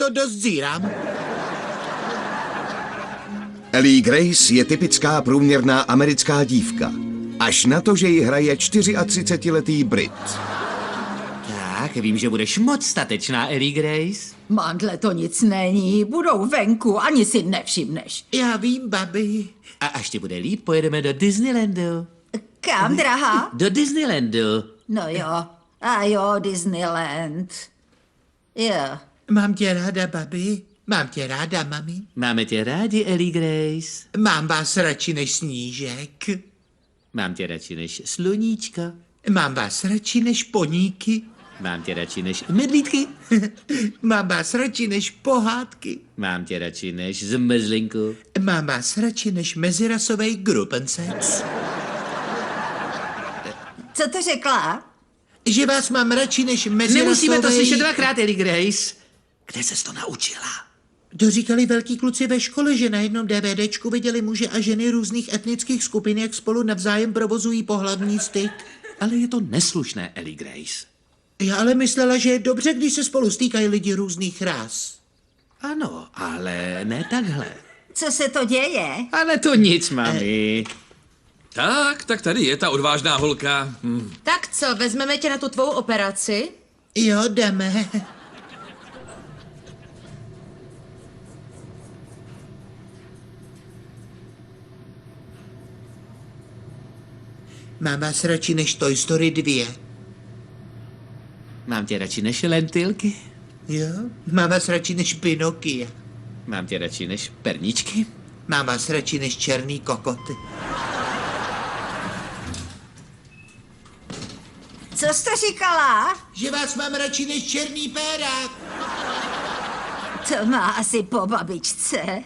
to dost zírám. Ellie Grace je typická průměrná americká dívka. Až na to, že ji hraje 34letý Brit. Tak, vím, že budeš moc statečná, Ellie Grace. Mandle to nic není, budou venku, ani si nevšimneš. Já vím, babi. A až ti bude líp, pojedeme do Disneylandu. Kam, drahá? Do Disneylandu. No jo, a jo, Disneyland. Jo. Mám tě ráda, babi. Mám tě ráda, mami. Máme tě rádi, Ellie Grace. Mám vás radši než snížek. Mám tě radši než sluníčko. Mám vás radši než poníky. Mám tě radši než medvídky. Mám vás radši než pohádky. Mám tě radši než zmrzlinku. Mám vás radši než mezirasovej grupensex. Co to řekla? Že vás mám radši než mezirasovej... Nemusíme to slyšet dvakrát, Ellie Grace. Kde ses to naučila? To říkali velký kluci ve škole, že na jednom DVDčku viděli muže a ženy různých etnických skupin, jak spolu navzájem provozují pohlavní styk. Ale je to neslušné, Ellie Grace. Já ale myslela, že je dobře, když se spolu stýkají lidi různých ras. Ano, ale ne takhle. Co se to děje? Ale to nic, mami. Tak tady je ta odvážná holka. Tak co, vezmeme tě na tu tvou operaci? Jo, jdeme. Mám vás radši než Toy Story 2. Mám tě radši než lentilky. Jo? Mám vás radši než Pinokia. Mám tě radši než perničky. Mám vás radši než černý kokoty. Co jsi to říkala? Že vás mám radši než černý pérák. To má asi po babičce.